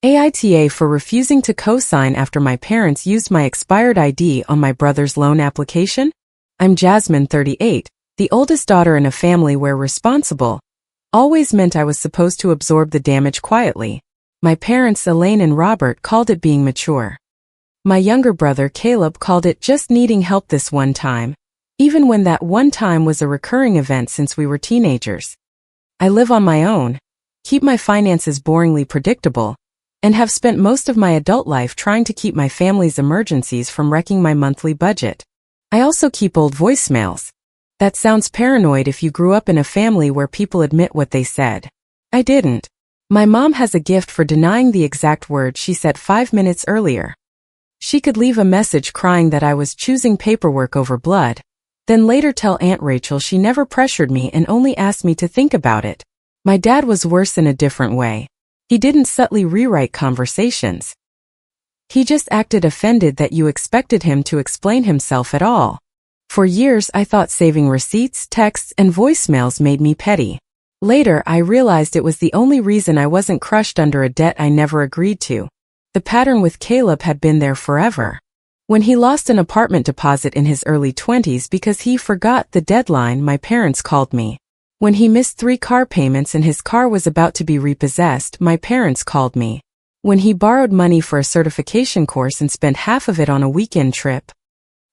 AITA for refusing to co-sign after my parents used my expired ID on my brother's loan application? I'm Jasmine, 38, the oldest daughter in a family where responsible always meant I was supposed to absorb the damage quietly. My parents, Elaine and Robert, called it being mature. My younger brother, Caleb, called it just needing help this one time, even when that one time was a recurring event since we were teenagers. I live on my own, keep my finances boringly predictable, and have spent most of my adult life trying to keep my family's emergencies from wrecking my monthly budget. I also keep old voicemails. That sounds paranoid if you grew up in a family where people admit what they said. I didn't. My mom has a gift for denying the exact words she said 5 minutes earlier. She could leave a message crying that I was choosing paperwork over blood, then later tell Aunt Rachel she never pressured me and only asked me to think about it. My dad was worse in a different way. He didn't subtly rewrite conversations. He just acted offended that you expected him to explain himself at all. For years I thought saving receipts, texts, and voicemails made me petty. Later I realized it was the only reason I wasn't crushed under a debt I never agreed to. The pattern with Caleb had been there forever. When he lost an apartment deposit in his early 20s because he forgot the deadline, my parents called me. When he missed 3 car payments and his car was about to be repossessed, my parents called me. When he borrowed money for a certification course and spent half of it on a weekend trip.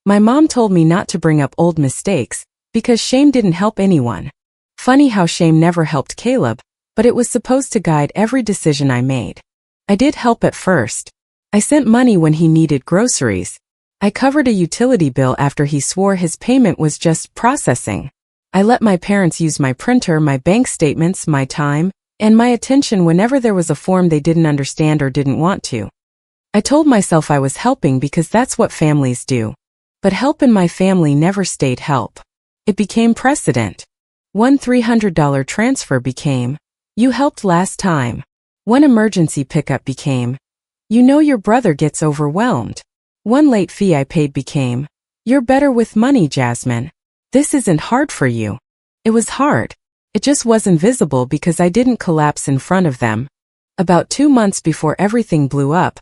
My mom told me not to bring up old mistakes, because shame didn't help anyone. Funny how shame never helped Caleb, but it was supposed to guide every decision I made. I did help at first. I sent money when he needed groceries. I covered a utility bill after he swore his payment was just processing. I let my parents use my printer, my bank statements, my time, and my attention whenever there was a form they didn't understand or didn't want to. I told myself I was helping because that's what families do. But help in my family never stayed help. It became precedent. One $300 transfer became, "You helped last time." One emergency pickup became, "You know your brother gets overwhelmed." One late fee I paid became, "You're better with money, Jasmine. This isn't hard for you." It was hard. It just wasn't visible because I didn't collapse in front of them. About 2 months before everything blew up,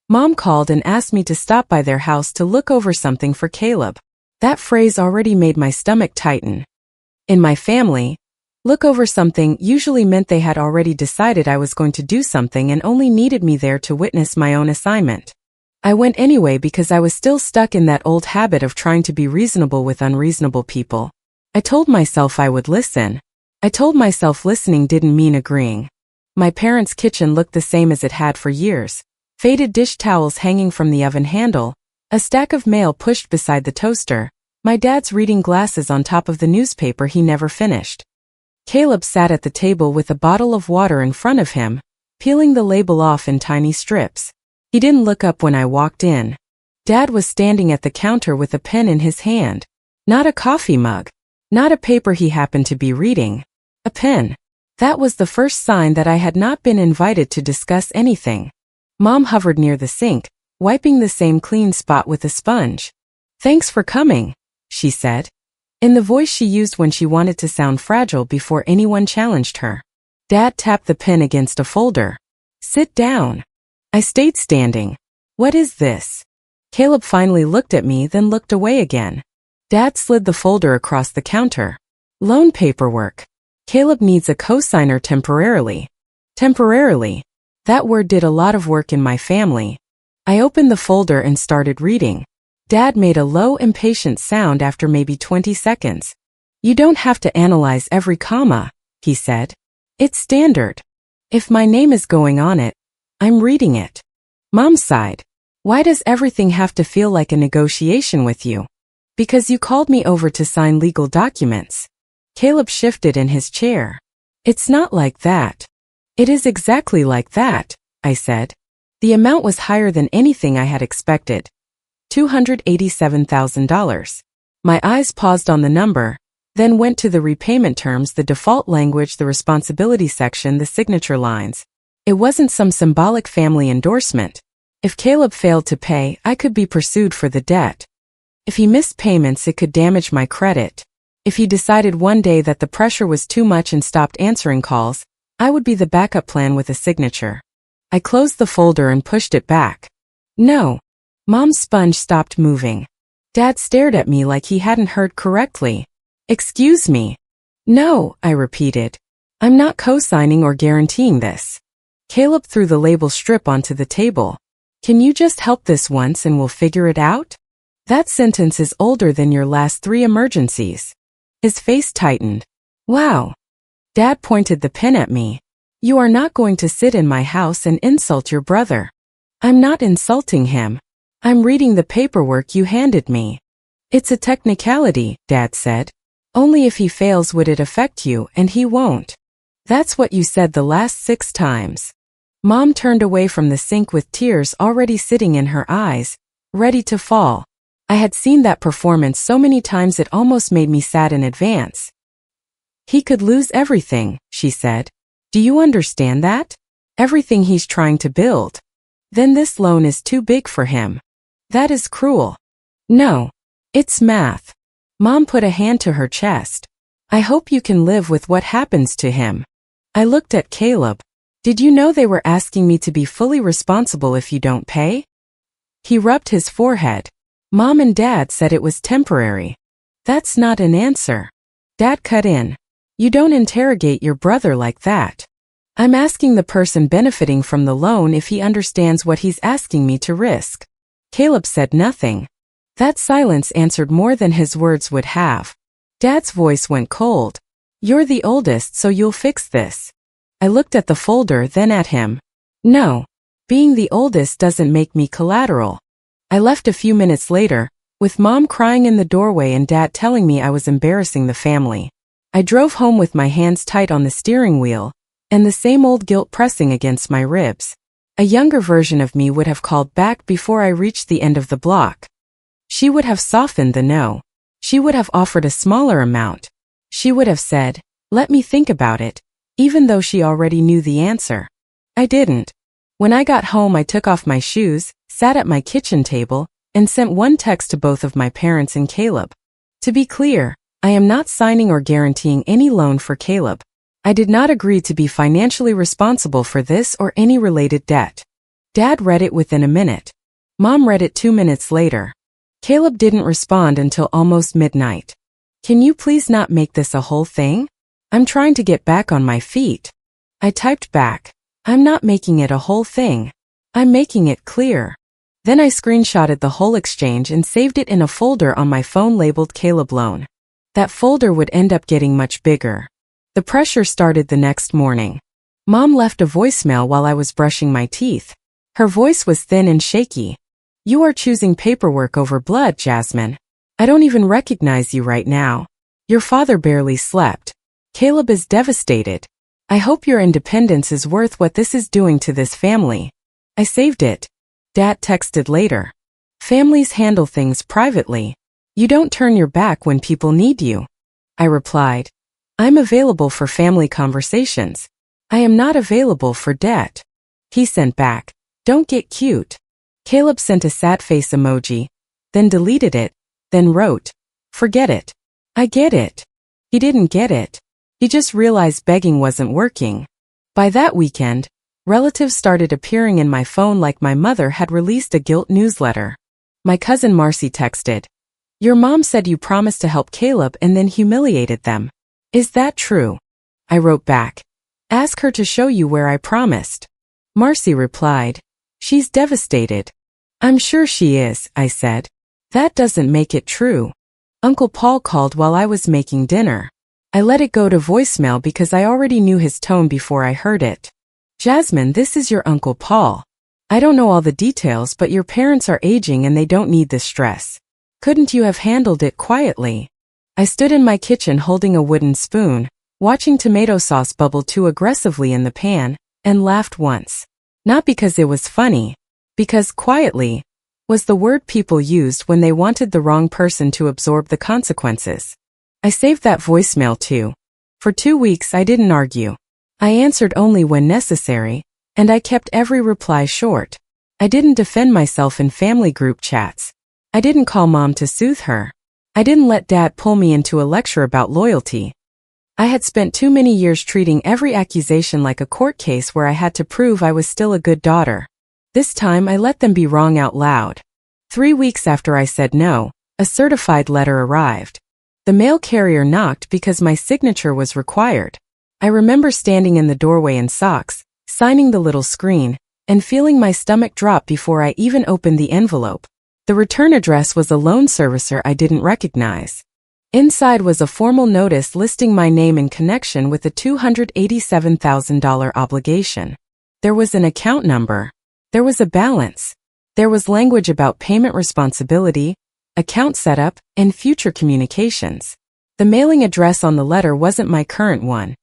Mom called and asked me to stop by their house to look over something for Caleb. That phrase already made my stomach tighten. In my family, look over something usually meant they had already decided I was going to do something and only needed me there to witness my own assignment. I went anyway because I was still stuck in that old habit of trying to be reasonable with unreasonable people. I told myself I would listen. I told myself listening didn't mean agreeing. My parents' kitchen looked the same as it had for years. Faded dish towels hanging from the oven handle, a stack of mail pushed beside the toaster, my dad's reading glasses on top of the newspaper he never finished. Caleb sat at the table with a bottle of water in front of him, peeling the label off in tiny strips. He didn't look up when I walked in. Dad was standing at the counter with a pen in his hand. Not a coffee mug. Not a paper he happened to be reading. A pen. That was the first sign that I had not been invited to discuss anything. Mom hovered near the sink, wiping the same clean spot with a sponge. "Thanks for coming," she said, in the voice she used when she wanted to sound fragile before anyone challenged her. Dad tapped the pen against a folder. "Sit down." I stayed standing. "What is this?" Caleb finally looked at me, then looked away again. Dad slid the folder across the counter. "Loan paperwork. Caleb needs a cosigner temporarily." Temporarily. That word did a lot of work in my family. I opened the folder and started reading. Dad made a low, impatient sound after maybe 20 seconds. "You don't have to analyze every comma," he said. "It's standard. If my name is going on it, I'm reading it." Mom sighed. "Why does everything have to feel like a negotiation with you?" "Because you called me over to sign legal documents." Caleb shifted in his chair. "It's not like that." "It is exactly like that," I said. The amount was higher than anything I had expected. $287,000. My eyes paused on the number, then went to the repayment terms, the default language, the responsibility section, the signature lines. It wasn't some symbolic family endorsement. If Caleb failed to pay, I could be pursued for the debt. If he missed payments, it could damage my credit. If he decided one day that the pressure was too much and stopped answering calls, I would be the backup plan with a signature. I closed the folder and pushed it back. No. Mom's sponge stopped moving. Dad stared at me like he hadn't heard correctly. Excuse me. No, I repeated. I'm not co-signing or guaranteeing this. Caleb threw the label strip onto the table. Can you just help this once and we'll figure it out? That sentence is older than your last 3 emergencies. His face tightened. Wow. Dad pointed the pen at me. You are not going to sit in my house and insult your brother. I'm not insulting him. I'm reading the paperwork you handed me. It's a technicality, Dad said. Only if he fails would it affect you, and he won't. That's what you said the last 6 times. Mom turned away from the sink with tears already sitting in her eyes, ready to fall. I had seen that performance so many times it almost made me sad in advance. He could lose everything, she said. Do you understand that? Everything he's trying to build. Then this loan is too big for him. That is cruel. No. It's math. Mom put a hand to her chest. I hope you can live with what happens to him. I looked at Caleb. Did you know they were asking me to be fully responsible if you don't pay? He rubbed his forehead. Mom and Dad said it was temporary. That's not an answer. Dad cut in. You don't interrogate your brother like that. I'm asking the person benefiting from the loan if he understands what he's asking me to risk. Caleb said nothing. That silence answered more than his words would have. Dad's voice went cold. You're the oldest, so you'll fix this. I looked at the folder, then at him. No. Being the oldest doesn't make me collateral. I left a few minutes later, with Mom crying in the doorway and Dad telling me I was embarrassing the family. I drove home with my hands tight on the steering wheel, and the same old guilt pressing against my ribs. A younger version of me would have called back before I reached the end of the block. She would have softened the no. She would have offered a smaller amount. She would have said, let me think about it, even though she already knew the answer. I didn't. When I got home, I took off my shoes, sat at my kitchen table, and sent one text to both of my parents and Caleb. To be clear, I am not signing or guaranteeing any loan for Caleb. I did not agree to be financially responsible for this or any related debt. Dad read it within a minute. Mom read it 2 minutes later. Caleb didn't respond until almost midnight. Can you please not make this a whole thing? I'm trying to get back on my feet. I typed back. I'm not making it a whole thing. I'm making it clear. Then I screenshotted the whole exchange and saved it in a folder on my phone labeled Caleb Loan. That folder would end up getting much bigger. The pressure started the next morning. Mom left a voicemail while I was brushing my teeth. Her voice was thin and shaky. You are choosing paperwork over blood, Jasmine. I don't even recognize you right now. Your father barely slept. Caleb is devastated. I hope your independence is worth what this is doing to this family. I saved it. Dad texted later. Families handle things privately. You don't turn your back when people need you. I replied. I'm available for family conversations. I am not available for debt. He sent back. Don't get cute. Caleb sent a sad face emoji, then deleted it, then wrote, forget it. I get it. He didn't get it. He just realized begging wasn't working. By that weekend, relatives started appearing in my phone like my mother had released a guilt newsletter. My cousin Marcy texted, your mom said you promised to help Caleb and then humiliated them. Is that true? I wrote back, ask her to show you where I promised. Marcy replied, she's devastated. I'm sure she is, I said. That doesn't make it true. Uncle Paul called while I was making dinner. I let it go to voicemail because I already knew his tone before I heard it. Jasmine, this is your Uncle Paul. I don't know all the details, but your parents are aging and they don't need the stress. Couldn't you have handled it quietly? I stood in my kitchen holding a wooden spoon, watching tomato sauce bubble too aggressively in the pan, and laughed once. Not because it was funny, because quietly was the word people used when they wanted the wrong person to absorb the consequences. I saved that voicemail too. For 2 weeks I didn't argue. I answered only when necessary, and I kept every reply short. I didn't defend myself in family group chats. I didn't call Mom to soothe her. I didn't let Dad pull me into a lecture about loyalty. I had spent too many years treating every accusation like a court case where I had to prove I was still a good daughter. This time I let them be wrong out loud. 3 weeks after I said no, a certified letter arrived. The mail carrier knocked because my signature was required. I remember standing in the doorway in socks, signing the little screen, and feeling my stomach drop before I even opened the envelope. The return address was a loan servicer I didn't recognize. Inside was a formal notice listing my name in connection with a $287,000 obligation. There was an account number. There was a balance. There was language about payment responsibility, account setup, and future communications. The mailing address on the letter wasn't my current one.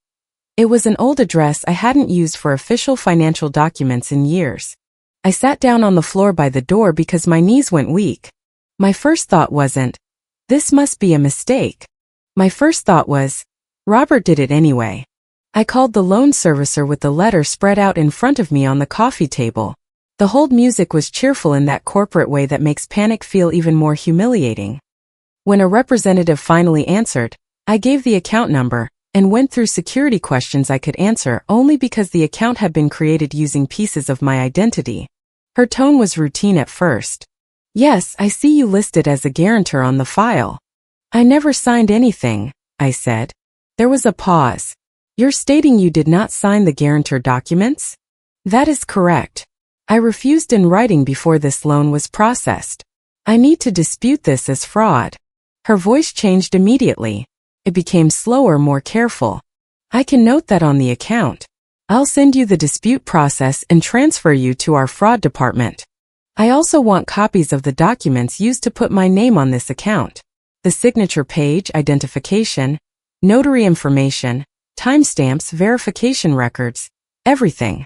It was an old address I hadn't used for official financial documents in years. I sat down on the floor by the door because my knees went weak. My first thought wasn't, this must be a mistake. My first thought was, Robert did it anyway. I called the loan servicer with the letter spread out in front of me on the coffee table. The hold music was cheerful in that corporate way that makes panic feel even more humiliating. When a representative finally answered, I gave the account number and went through security questions I could answer only because the account had been created using pieces of my identity. Her tone was routine at first. Yes, I see you listed as a guarantor on the file. I never signed anything, I said. There was a pause. You're stating you did not sign the guarantor documents? That is correct. I refused in writing before this loan was processed. I need to dispute this as fraud. Her voice changed immediately. It became slower, more careful. I can note that on the account. I'll send you the dispute process and transfer you to our fraud department. I also want copies of the documents used to put my name on this account. The signature page, identification, notary information, timestamps, verification records, everything.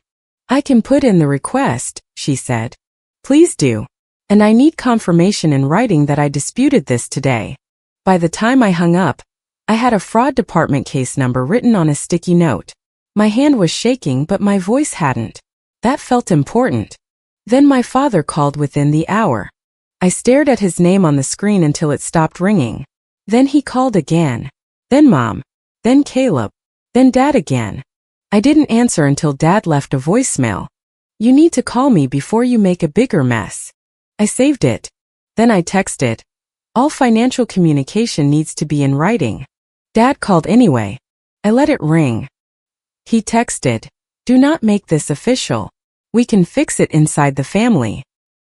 I can put in the request, she said. Please do. And I need confirmation in writing that I disputed this today. By the time I hung up, I had a fraud department case number written on a sticky note. My hand was shaking, but my voice hadn't. That felt important. Then my father called within the hour. I stared at his name on the screen until it stopped ringing. Then he called again. Then Mom. Then Caleb. Then Dad again. I didn't answer until Dad left a voicemail. You need to call me before you make a bigger mess. I saved it. Then I texted. All financial communication needs to be in writing. Dad called anyway. I let it ring. He texted. Do not make this official. We can fix it inside the family.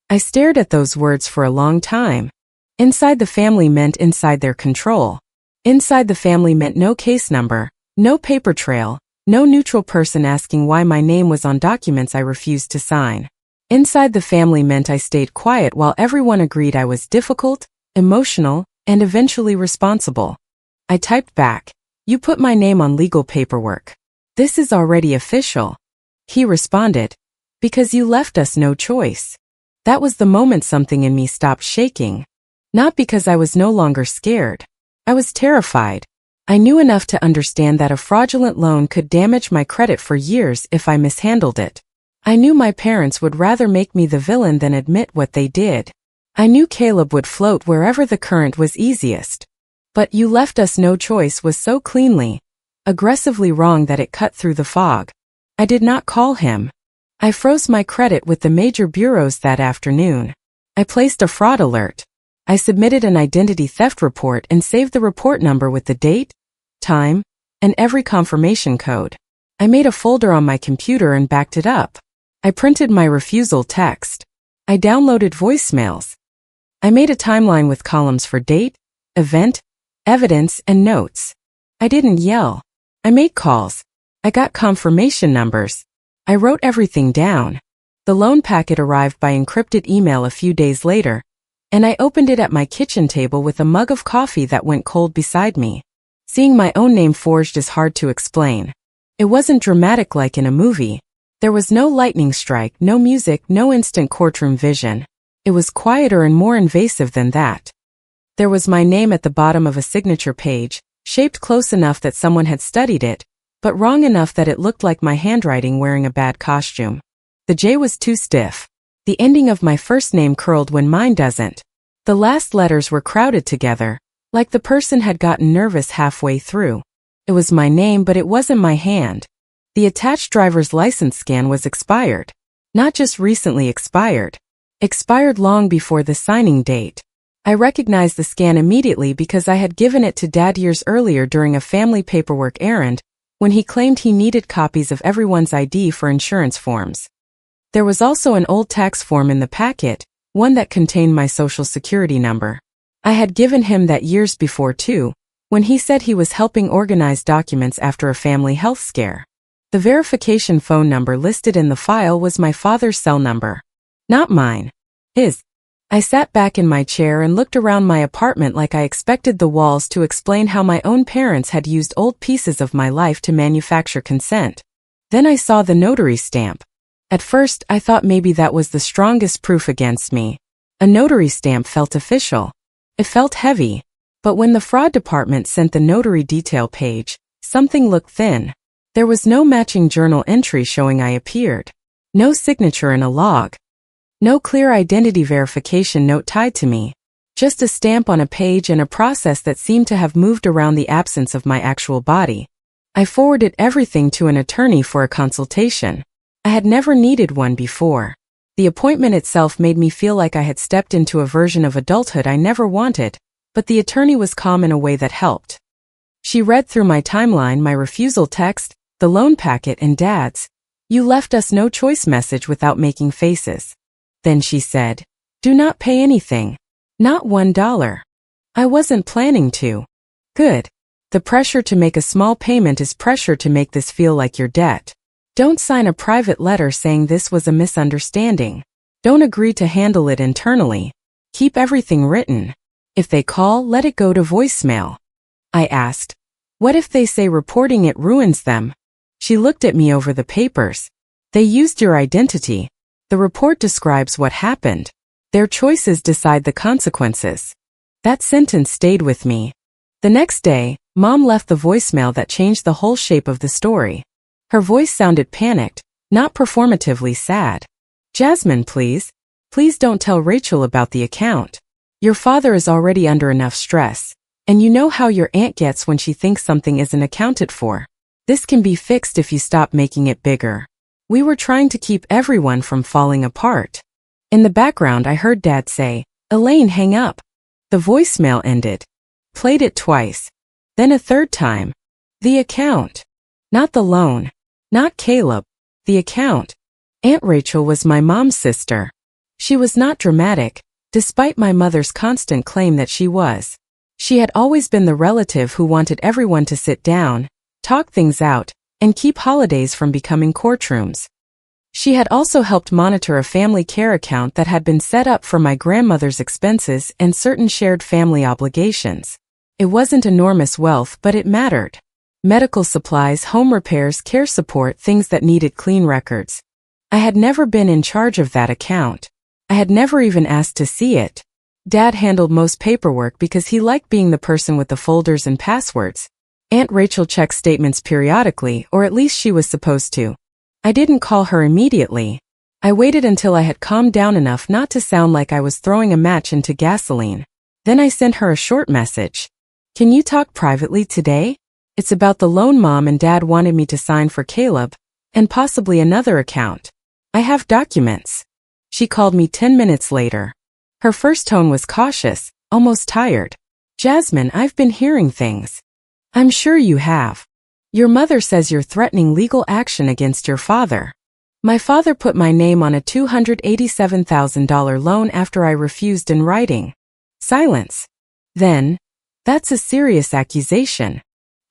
I stared at those words for a long time. Inside the family meant inside their control. Inside the family meant no case number, no paper trail, no neutral person asking why my name was on documents I refused to sign. Inside the family meant I stayed quiet while everyone agreed I was difficult, emotional, and eventually responsible. I typed back, you put my name on legal paperwork. This is already official. He responded, because you left us no choice. That was the moment something in me stopped shaking. Not because I was no longer scared. I was terrified. I knew enough to understand that a fraudulent loan could damage my credit for years if I mishandled it. I knew my parents would rather make me the villain than admit what they did. I knew Caleb would float wherever the current was easiest. But you left us no choice was so cleanly, aggressively wrong that it cut through the fog. I did not call him. I froze my credit with the major bureaus that afternoon. I placed a fraud alert. I submitted an identity theft report and saved the report number with the date, time, and every confirmation code. I made a folder on my computer and backed it up. I printed my refusal text. I downloaded voicemails. I made a timeline with columns for date, event, evidence, and notes. I didn't yell. I made calls. I got confirmation numbers. I wrote everything down. The loan packet arrived by encrypted email a few days later, and I opened it at my kitchen table with a mug of coffee that went cold beside me. Seeing my own name forged is hard to explain. It wasn't dramatic like in a movie. There was no lightning strike, no music, no instant courtroom vision. It was quieter and more invasive than that. There was my name at the bottom of a signature page, shaped close enough that someone had studied it, but wrong enough that it looked like my handwriting wearing a bad costume. The J was too stiff. The ending of my first name curled when mine doesn't. The last letters were crowded together, like the person had gotten nervous halfway through. It was my name, but it wasn't my hand. The attached driver's license scan was expired. Not just recently expired. Expired long before the signing date. I recognized the scan immediately because I had given it to Dad years earlier during a family paperwork errand, when he claimed he needed copies of everyone's ID for insurance forms. There was also an old tax form in the packet, one that contained my social security number. I had given him that years before too, when he said he was helping organize documents after a family health scare. The verification phone number listed in the file was my father's cell number. Not mine. His. I sat back in my chair and looked around my apartment like I expected the walls to explain how my own parents had used old pieces of my life to manufacture consent. Then I saw the notary stamp. At first, I thought maybe that was the strongest proof against me. A notary stamp felt official. It felt heavy. But when the fraud department sent the notary detail page, something looked thin. There was no matching journal entry showing I appeared. No signature in a log. No clear identity verification note tied to me. Just a stamp on a page and a process that seemed to have moved around the absence of my actual body. I forwarded everything to an attorney for a consultation. I had never needed one before. The appointment itself made me feel like I had stepped into a version of adulthood I never wanted, but the attorney was calm in a way that helped. She read through my timeline, my refusal text, the loan packet, and Dad's "You left us no choice" message without making faces. Then she said, "Do not pay anything. Not $1. I wasn't planning to." Good. The pressure to make a small payment is pressure to make this feel like your debt. Don't sign a private letter saying this was a misunderstanding. Don't agree to handle it internally. Keep everything written. If they call, let it go to voicemail. I asked, "What if they say reporting it ruins them?" She looked at me over the papers. "They used your identity. The report describes what happened. Their choices decide the consequences." That sentence stayed with me. The next day, Mom left the voicemail that changed the whole shape of the story. Her voice sounded panicked, not performatively sad. "Jasmine, please don't tell Rachel about the account. Your father is already under enough stress, and you know how your aunt gets when she thinks something isn't accounted for. This can be fixed if you stop making it bigger. We were trying to keep everyone from falling apart." In the background, I heard Dad say, "Elaine, hang up." The voicemail ended. Played it twice. Then a third time. The account. Not the loan. Not Caleb. The account. Aunt Rachel was my mom's sister. She was not dramatic, despite my mother's constant claim that she was. She had always been the relative who wanted everyone to sit down, talk things out, and keep holidays from becoming courtrooms. She had also helped monitor a family care account that had been set up for my grandmother's expenses and certain shared family obligations. It wasn't enormous wealth, but it mattered. Medical supplies, home repairs, care support, things that needed clean records. I had never been in charge of that account. I had never even asked to see it. Dad handled most paperwork because he liked being the person with the folders and passwords. Aunt Rachel checked statements periodically, or at least she was supposed to. I didn't call her immediately. I waited until I had calmed down enough not to sound like I was throwing a match into gasoline. Then I sent her a short message. "Can you talk privately today? It's about the loan Mom and Dad wanted me to sign for Caleb, and possibly another account. I have documents." She called me 10 minutes later. Her first tone was cautious, almost tired. "Jasmine, I've been hearing things." "I'm sure you have. Your mother says you're threatening legal action against your father." "My father put my name on a $287,000 loan after I refused in writing." Silence. Then, "That's a serious accusation."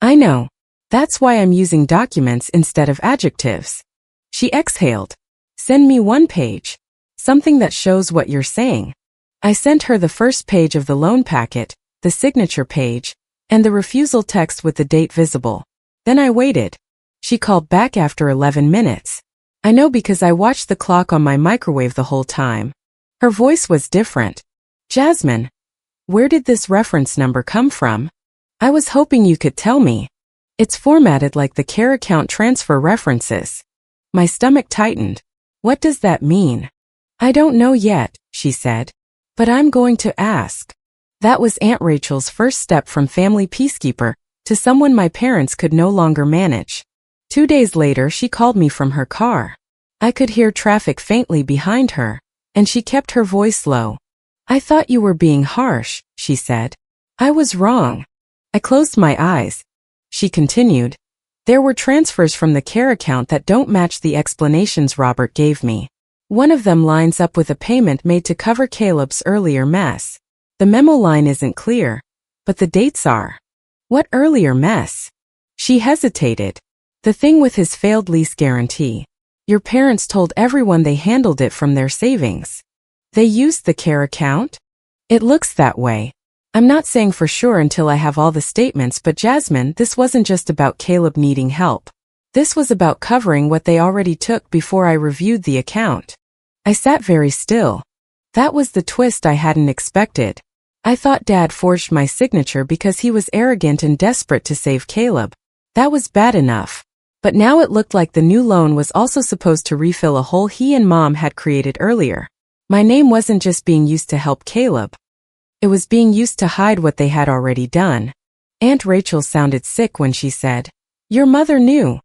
"I know. That's why I'm using documents instead of adjectives." She exhaled. "Send me one page. Something that shows what you're saying." I sent her the first page of the loan packet, the signature page, and the refusal text with the date visible. Then I waited. She called back after 11 minutes. I know because I watched the clock on my microwave the whole time. Her voice was different. "Jasmine, where did this reference number come from? I was hoping you could tell me. It's formatted like the care account transfer references." My stomach tightened. "What does that mean?" "I don't know yet," she said. "But I'm going to ask." That was Aunt Rachel's first step from family peacekeeper to someone my parents could no longer manage. 2 days later, she called me from her car. I could hear traffic faintly behind her, and she kept her voice low. "I thought you were being harsh," she said. "I was wrong." I closed my eyes. She continued, "There were transfers from the care account that don't match the explanations Robert gave me. One of them lines up with a payment made to cover Caleb's earlier mess. The memo line isn't clear, but the dates are." "What earlier mess?" She hesitated. "The thing with his failed lease guarantee. Your parents told everyone they handled it from their savings. They used the care account?" "It looks that way. I'm not saying for sure until I have all the statements, but Jasmine, this wasn't just about Caleb needing help. This was about covering what they already took before I reviewed the account." I sat very still. That was the twist I hadn't expected. I thought Dad forged my signature because he was arrogant and desperate to save Caleb. That was bad enough. But now it looked like the new loan was also supposed to refill a hole he and Mom had created earlier. My name wasn't just being used to help Caleb. It was being used to hide what they had already done. Aunt Rachel sounded sick when she said, "Your mother knew."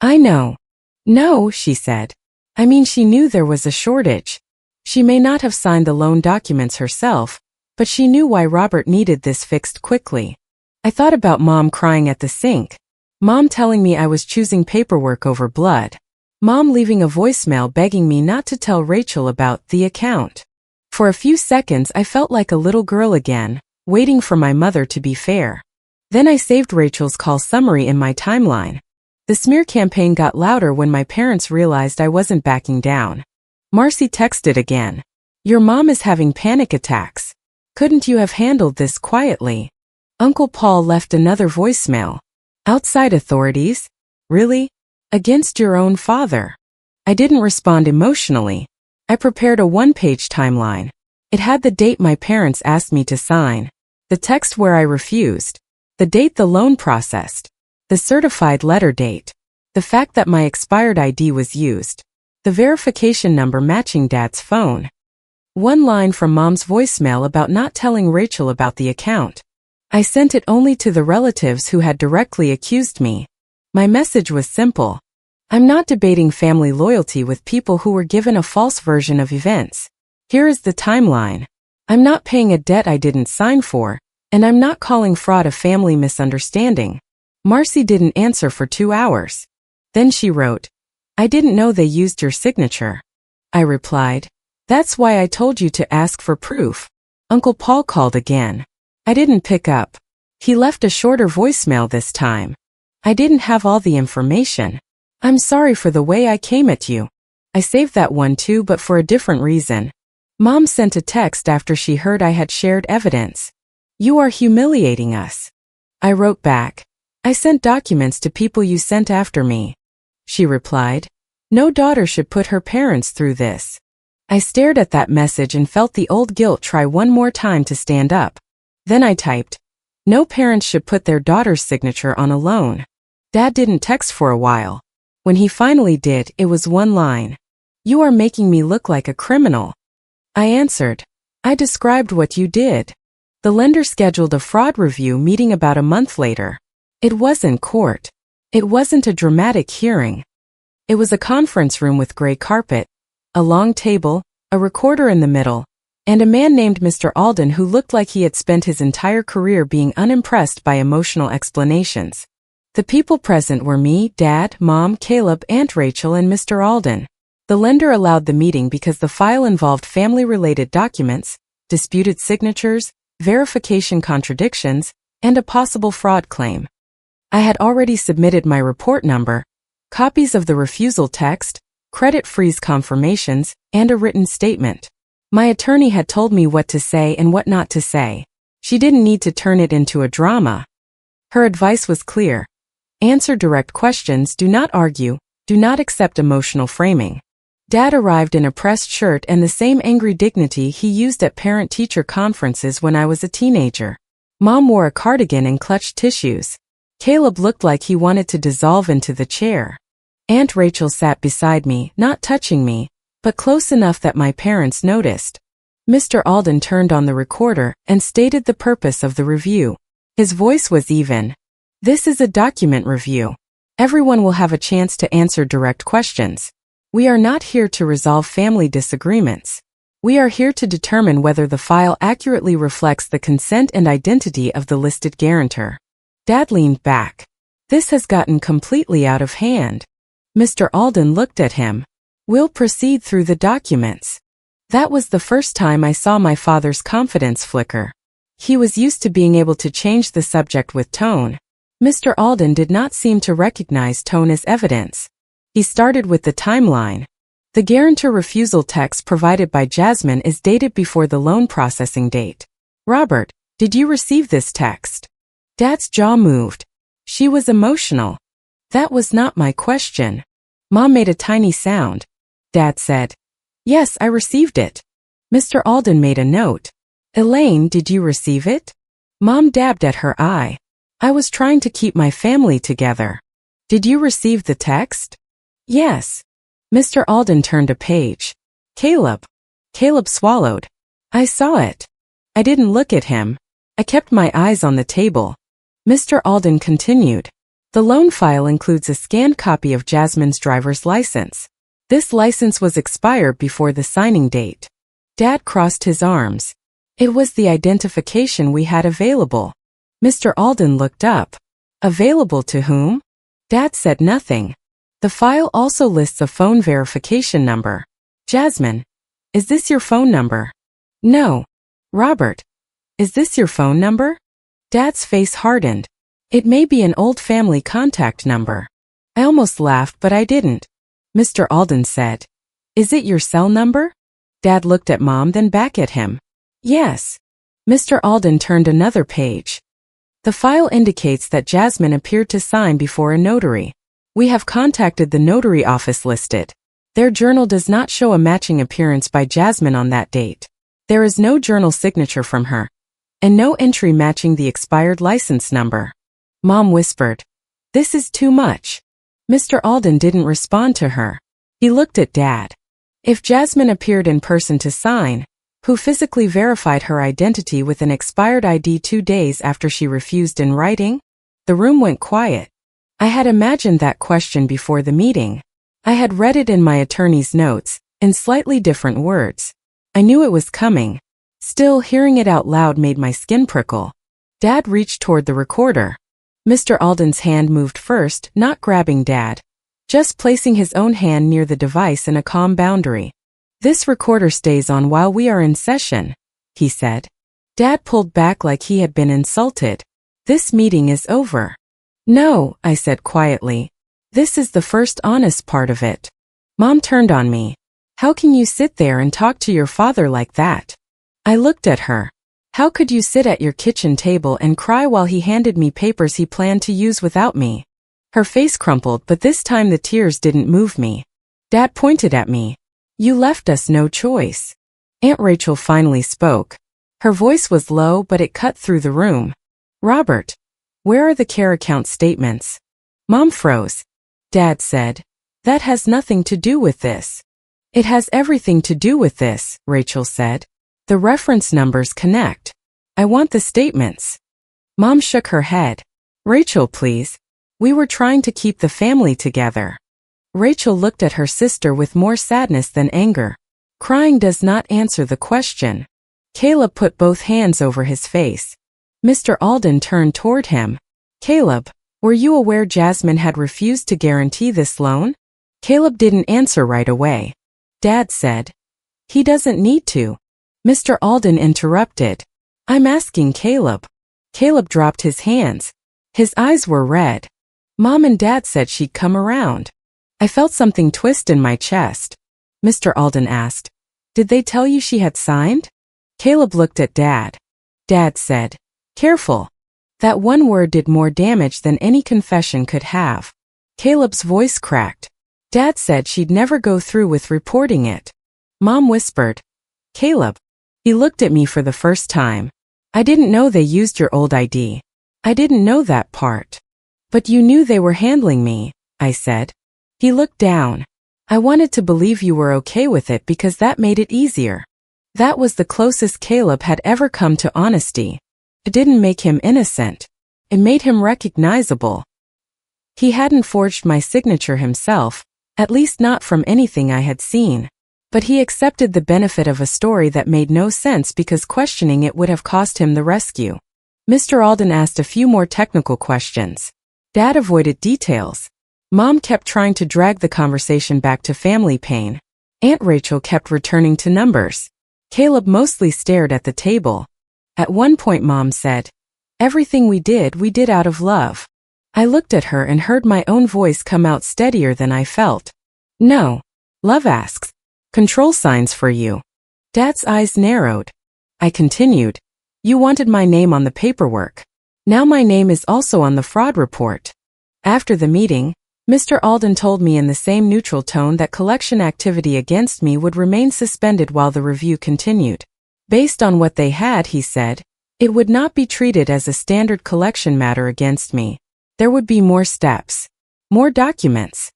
"I know." "No," she said. "I mean, she knew there was a shortage. She may not have signed the loan documents herself, but she knew why Robert needed this fixed quickly." I thought about Mom crying at the sink. Mom telling me I was choosing paperwork over blood. Mom leaving a voicemail begging me not to tell Rachel about the account. For a few seconds I felt like a little girl again, waiting for my mother to be fair. Then I saved Rachel's call summary in my timeline. The smear campaign got louder when my parents realized I wasn't backing down. Marcy texted again. "Your mom is having panic attacks. Couldn't you have handled this quietly?" Uncle Paul left another voicemail. "Outside authorities? Really? Against your own father?" I didn't respond emotionally. I prepared a one-page timeline. It had the date my parents asked me to sign, the text where I refused, the date the loan processed, the certified letter date, the fact that my expired ID was used, the verification number matching Dad's phone. One line from Mom's voicemail about not telling Rachel about the account. I sent it only to the relatives who had directly accused me. My message was simple. I'm not debating family loyalty with people who were given a false version of events. Here is the timeline. I'm not paying a debt I didn't sign for, and I'm not calling fraud a family misunderstanding. Marcy didn't answer for 2 hours. Then she wrote, "I didn't know they used your signature." I replied, "That's why I told you to ask for proof." Uncle Paul called again. I didn't pick up. He left a shorter voicemail this time. "I didn't have all the information. I'm sorry for the way I came at you." I saved that one too, but for a different reason. Mom sent a text after she heard I had shared evidence. "You are humiliating us." I wrote back, "I sent documents to people you sent after me." She replied, "No daughter should put her parents through this." I stared at that message and felt the old guilt try one more time to stand up. Then I typed, "No parents should put their daughter's signature on a loan." Dad didn't text for a while. When he finally did, it was one line. "You are making me look like a criminal." I answered, "I described what you did." The lender scheduled a fraud review meeting about a month later. It wasn't court. It wasn't a dramatic hearing. It was a conference room with gray carpet, a long table, a recorder in the middle, and a man named Mr. Alden who looked like he had spent his entire career being unimpressed by emotional explanations. The people present were me, Dad, Mom, Caleb, Aunt Rachel, and Mr. Alden. The lender allowed the meeting because the file involved family-related documents, disputed signatures, verification contradictions, and a possible fraud claim. I had already submitted my report number, copies of the refusal text, credit freeze confirmations, and a written statement. My attorney had told me what to say and what not to say. She didn't need to turn it into a drama. Her advice was clear. Answer direct questions, do not argue, do not accept emotional framing. Dad arrived in a pressed shirt and the same angry dignity he used at parent-teacher conferences when I was a teenager. Mom wore a cardigan and clutched tissues. Caleb looked like he wanted to dissolve into the chair. Aunt Rachel sat beside me, not touching me, but close enough that my parents noticed. Mr. Alden turned on the recorder and stated the purpose of the review. His voice was even. This is a document review. Everyone will have a chance to answer direct questions. We are not here to resolve family disagreements. We are here to determine whether the file accurately reflects the consent and identity of the listed guarantor. Dad leaned back. This has gotten completely out of hand. Mr. Alden looked at him. We'll proceed through the documents. That was the first time I saw my father's confidence flicker. He was used to being able to change the subject with tone. Mr. Alden did not seem to recognize tone as evidence. He started with the timeline. The guarantor refusal text provided by Jasmine is dated before the loan processing date. Robert, did you receive this text? Dad's jaw moved. She was emotional. That was not my question. Mom made a tiny sound. Dad said, yes, I received it. Mr. Alden made a note. Elaine, did you receive it? Mom dabbed at her eye. I was trying to keep my family together. Did you receive the text? Yes. Mr. Alden turned a page. Caleb. Caleb swallowed. I saw it. I didn't look at him. I kept my eyes on the table. Mr. Alden continued. The loan file includes a scanned copy of Jasmine's driver's license. This license was expired before the signing date. Dad crossed his arms. It was the identification we had available. Mr. Alden looked up. Available to whom? Dad said nothing. The file also lists a phone verification number. Jasmine, is this your phone number? No. Robert, is this your phone number? Dad's face hardened. It may be an old family contact number. I almost laughed, but I didn't. Mr. Alden said, is it your cell number? Dad looked at Mom, then back at him. Yes. Mr. Alden turned another page. The file indicates that Jasmine appeared to sign before a notary. We have contacted the notary office listed. Their journal does not show a matching appearance by Jasmine on that date. There is no journal signature from her, and no entry matching the expired license number. Mom whispered, this is too much. Mr. Alden didn't respond to her. He looked at Dad. If Jasmine appeared in person to sign, who physically verified her identity with an expired ID 2 days after she refused in writing? The room went quiet. I had imagined that question before the meeting. I had read it in my attorney's notes, in slightly different words. I knew it was coming. Still, hearing it out loud made my skin prickle. Dad reached toward the recorder. Mr. Alden's hand moved first, not grabbing Dad, just placing his own hand near the device in a calm boundary. This recorder stays on while we are in session, he said. Dad pulled back like he had been insulted. This meeting is over. No, I said quietly. This is the first honest part of it. Mom turned on me. How can you sit there and talk to your father like that? I looked at her. How could you sit at your kitchen table and cry while he handed me papers he planned to use without me? Her face crumpled, but this time the tears didn't move me. Dad pointed at me. You left us no choice. Aunt Rachel finally spoke. Her voice was low, but it cut through the room. Robert, where are the care account statements? Mom froze. Dad said, that has nothing to do with this. It has everything to do with this, Rachel said. The reference numbers connect. I want the statements. Mom shook her head. Rachel, please. We were trying to keep the family together. Rachel looked at her sister with more sadness than anger. Crying does not answer the question. Caleb put both hands over his face. Mr. Alden turned toward him. Caleb, were you aware Jasmine had refused to guarantee this loan? Caleb didn't answer right away. Dad said, he doesn't need to. Mr. Alden interrupted. I'm asking Caleb. Caleb dropped his hands. His eyes were red. Mom and Dad said she'd come around. I felt something twist in my chest. Mr. Alden asked, did they tell you she had signed? Caleb looked at Dad. Dad said, careful. That one word did more damage than any confession could have. Caleb's voice cracked. Dad said she'd never go through with reporting it. Mom whispered, Caleb. He looked at me for the first time. I didn't know they used your old ID. I didn't know that part. But you knew they were handling me, I said. He looked down. I wanted to believe you were okay with it because that made it easier. That was the closest Caleb had ever come to honesty. It didn't make him innocent. It made him recognizable. He hadn't forged my signature himself, at least not from anything I had seen. But he accepted the benefit of a story that made no sense because questioning it would have cost him the rescue. Mr. Alden asked a few more technical questions. Dad avoided details. Mom kept trying to drag the conversation back to family pain. Aunt Rachel kept returning to numbers. Caleb mostly stared at the table. At one point Mom said, "Everything we did out of love." I looked at her and heard my own voice come out steadier than I felt. "No. Love asks. Control signs for you." Dad's eyes narrowed. I continued, "You wanted my name on the paperwork. Now my name is also on the fraud report." After the meeting, Mr. Alden told me in the same neutral tone that collection activity against me would remain suspended while the review continued. Based on what they had, he said, it would not be treated as a standard collection matter against me. There would be more steps, more documents,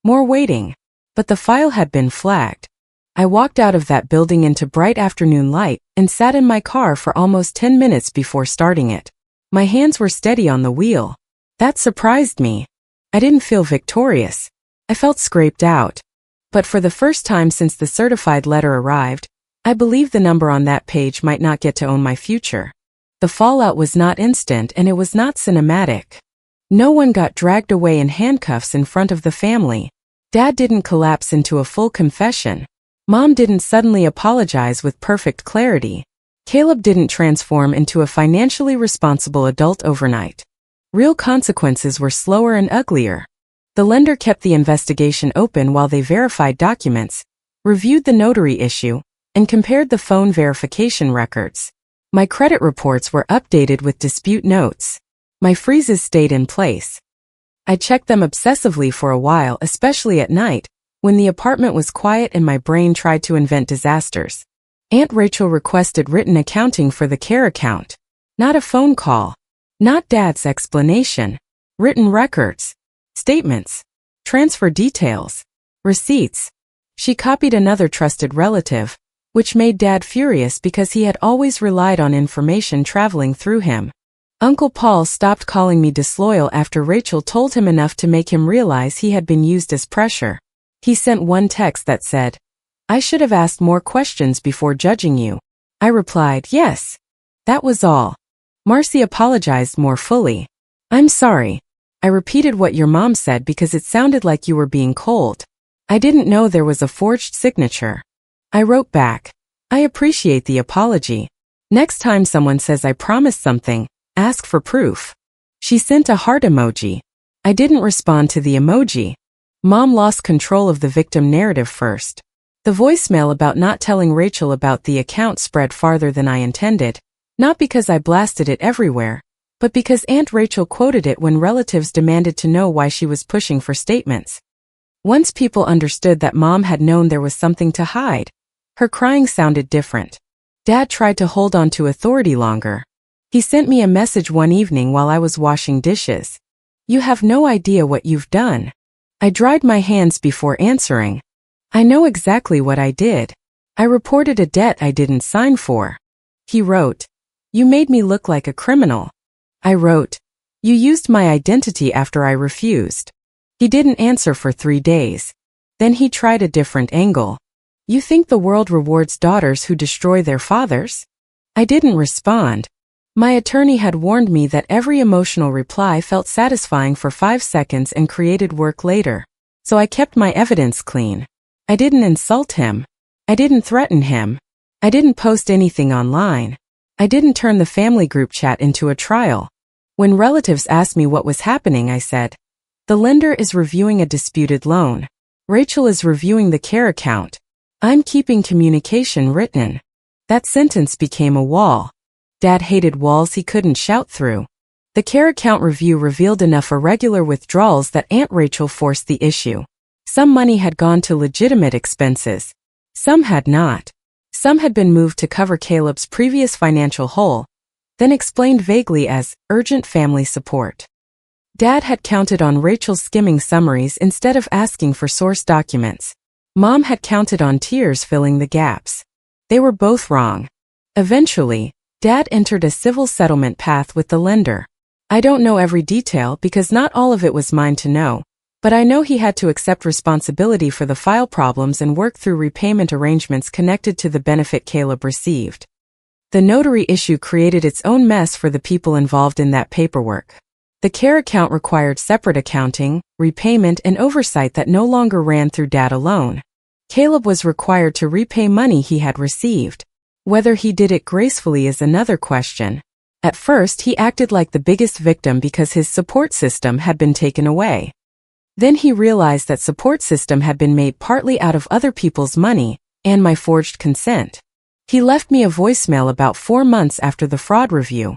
more waiting. But the file had been flagged. I walked out of that building into bright afternoon light and sat in my car for almost 10 minutes before starting it. My hands were steady on the wheel. That surprised me. I didn't feel victorious. I felt scraped out. But for the first time since the certified letter arrived, I believed the number on that page might not get to own my future. The fallout was not instant and it was not cinematic. No one got dragged away in handcuffs in front of the family. Dad didn't collapse into a full confession. Mom didn't suddenly apologize with perfect clarity. Caleb didn't transform into a financially responsible adult overnight. Real consequences were slower and uglier. The lender kept the investigation open while they verified documents, reviewed the notary issue, and compared the phone verification records. My credit reports were updated with dispute notes. My freezes stayed in place. I checked them obsessively for a while, especially at night, when the apartment was quiet and my brain tried to invent disasters. Aunt Rachel requested written accounting for the care account. Not a phone call. Not Dad's explanation. Written records. Statements. Transfer details. Receipts. She copied another trusted relative, which made Dad furious because he had always relied on information traveling through him. Uncle Paul stopped calling me disloyal after Rachel told him enough to make him realize he had been used as pressure. He sent one text that said, "I should have asked more questions before judging you." I replied, "Yes." That was all. Marcy apologized more fully. "I'm sorry. I repeated what your mom said because it sounded like you were being cold. I didn't know there was a forged signature." I wrote back, "I appreciate the apology. Next time someone says I promised something, ask for proof." She sent a heart emoji. I didn't respond to the emoji. Mom lost control of the victim narrative first. The voicemail about not telling Rachel about the account spread farther than I intended, not because I blasted it everywhere, but because Aunt Rachel quoted it when relatives demanded to know why she was pushing for statements. Once people understood that Mom had known there was something to hide, her crying sounded different. Dad tried to hold on to authority longer. He sent me a message one evening while I was washing dishes. "You have no idea what you've done." I dried my hands before answering. "I know exactly what I did. I reported a debt I didn't sign for." He wrote, "You made me look like a criminal." I wrote, "You used my identity after I refused." He didn't answer for 3 days. Then he tried a different angle. "You think the world rewards daughters who destroy their fathers?" I didn't respond. My attorney had warned me that every emotional reply felt satisfying for 5 seconds and created work later. So I kept my evidence clean. I didn't insult him. I didn't threaten him. I didn't post anything online. I didn't turn the family group chat into a trial. When relatives asked me what was happening, I said, "The lender is reviewing a disputed loan. Rachel is reviewing the care account. I'm keeping communication written." That sentence became a wall. Dad hated walls he couldn't shout through. The care account review revealed enough irregular withdrawals that Aunt Rachel forced the issue. Some money had gone to legitimate expenses. Some had not. Some had been moved to cover Caleb's previous financial hole, then explained vaguely as urgent family support. Dad had counted on Rachel skimming summaries instead of asking for source documents. Mom had counted on tears filling the gaps. They were both wrong. Eventually, Dad entered a civil settlement path with the lender. I don't know every detail because not all of it was mine to know, but I know he had to accept responsibility for the file problems and work through repayment arrangements connected to the benefit Caleb received. The notary issue created its own mess for the people involved in that paperwork. The care account required separate accounting, repayment, and oversight that no longer ran through Dad alone. Caleb was required to repay money he had received. Whether he did it gracefully is another question. At first, he acted like the biggest victim because his support system had been taken away. Then he realized that support system had been made partly out of other people's money and my forged consent. He left me a voicemail about 4 months after the fraud review.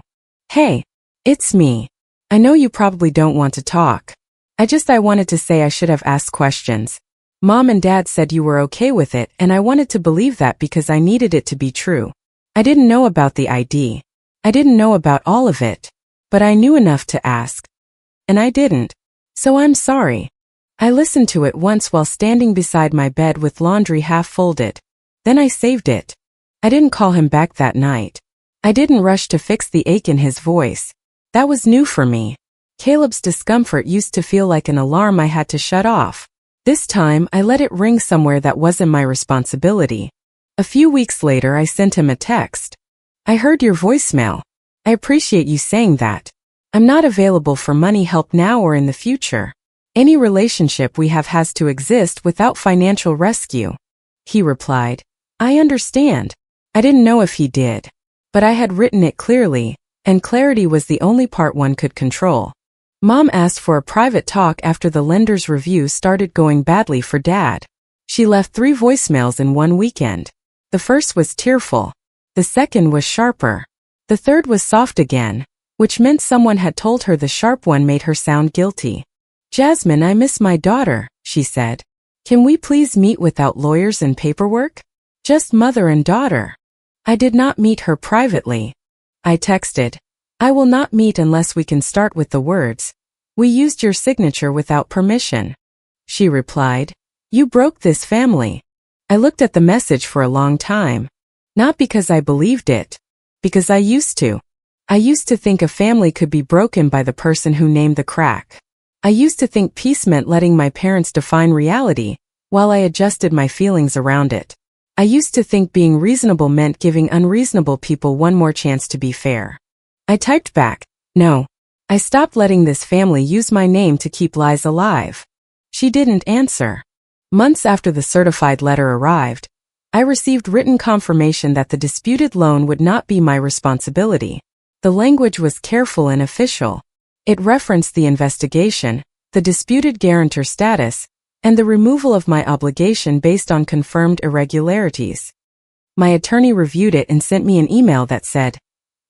"Hey, it's me. I know you probably don't want to talk. I wanted to say I should have asked questions. Mom and Dad said you were okay with it, and I wanted to believe that because I needed it to be true. I didn't know about the ID. I didn't know about all of it. But I knew enough to ask. And I didn't. So I'm sorry." I listened to it once while standing beside my bed with laundry half folded. Then I saved it. I didn't call him back that night. I didn't rush to fix the ache in his voice. That was new for me. Caleb's discomfort used to feel like an alarm I had to shut off. This time, I let it ring somewhere that wasn't my responsibility. A few weeks later, I sent him a text. "I heard your voicemail. I appreciate you saying that. I'm not available for money help now or in the future. Any relationship we have has to exist without financial rescue." He replied, "I understand." I didn't know if he did. But I had written it clearly, and clarity was the only part one could control. Mom asked for a private talk after the lender's review started going badly for Dad. She left 3 voicemails in one weekend. The first was tearful. The second was sharper. The third was soft again, which meant someone had told her the sharp one made her sound guilty. "Jasmine, I miss my daughter," she said. "Can we please meet without lawyers and paperwork? Just mother and daughter." I did not meet her privately. I texted, "I will not meet unless we can start with the words, 'We used your signature without permission.'" She replied, "You broke this family." I looked at the message for a long time. Not because I believed it. Because I used to. I used to think a family could be broken by the person who named the crack. I used to think peace meant letting my parents define reality, while I adjusted my feelings around it. I used to think being reasonable meant giving unreasonable people one more chance to be fair. I typed back, "No. I stopped letting this family use my name to keep lies alive." She didn't answer. Months after the certified letter arrived, I received written confirmation that the disputed loan would not be my responsibility. The language was careful and official. It referenced the investigation, the disputed guarantor status, and the removal of my obligation based on confirmed irregularities. My attorney reviewed it and sent me an email that said,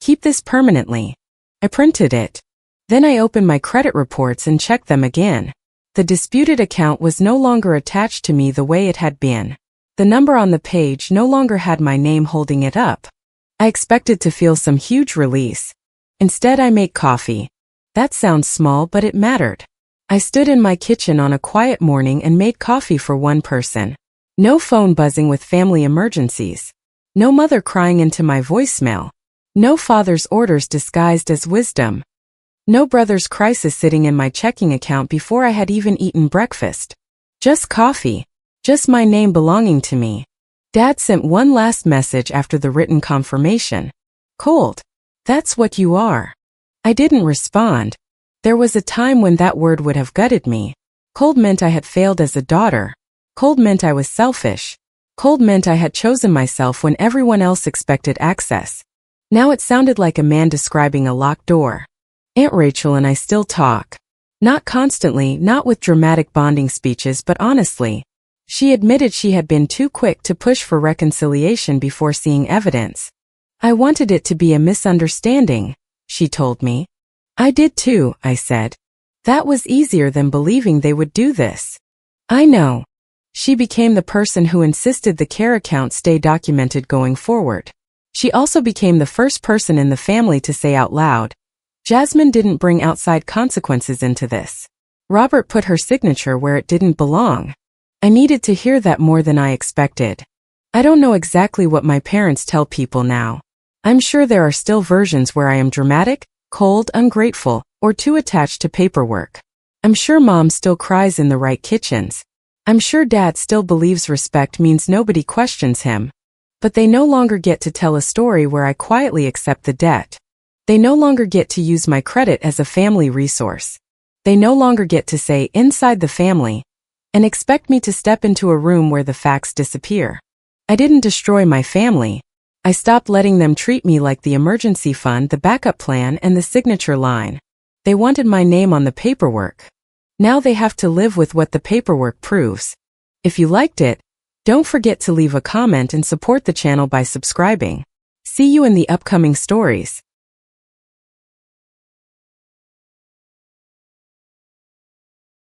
"Keep this permanently." I printed it. Then I opened my credit reports and checked them again. The disputed account was no longer attached to me the way it had been. The number on the page no longer had my name holding it up. I expected to feel some huge release. Instead, I made coffee. That sounds small, but it mattered. I stood in my kitchen on a quiet morning and made coffee for one person. No phone buzzing with family emergencies. No mother crying into my voicemail. No father's orders disguised as wisdom. No brother's crisis sitting in my checking account before I had even eaten breakfast. Just coffee. Just my name belonging to me. Dad sent one last message after the written confirmation. "Cold. That's what you are." I didn't respond. There was a time when that word would have gutted me. Cold meant I had failed as a daughter. Cold meant I was selfish. Cold meant I had chosen myself when everyone else expected access. Now it sounded like a man describing a locked door. Aunt Rachel and I still talk. Not constantly, not with dramatic bonding speeches, but honestly. She admitted she had been too quick to push for reconciliation before seeing evidence. "I wanted it to be a misunderstanding," she told me. "I did too," I said. "That was easier than believing they would do this." "I know." She became the person who insisted the care account stay documented going forward. She also became the first person in the family to say out loud, "Jasmine didn't bring outside consequences into this. Robert put her signature where it didn't belong." I needed to hear that more than I expected. I don't know exactly what my parents tell people now. I'm sure there are still versions where I am dramatic, cold, ungrateful, or too attached to paperwork. I'm sure mom still cries in the right kitchens. I'm sure dad still believes respect means nobody questions him. But they no longer get to tell a story where I quietly accept the debt. They no longer get to use my credit as a family resource. They no longer get to say inside the family and expect me to step into a room where the facts disappear. I didn't destroy my family. I stopped letting them treat me like the emergency fund, the backup plan, and the signature line. They wanted my name on the paperwork. Now they have to live with what the paperwork proves. If you liked it, don't forget to leave a comment and support the channel by subscribing. See you in the upcoming stories.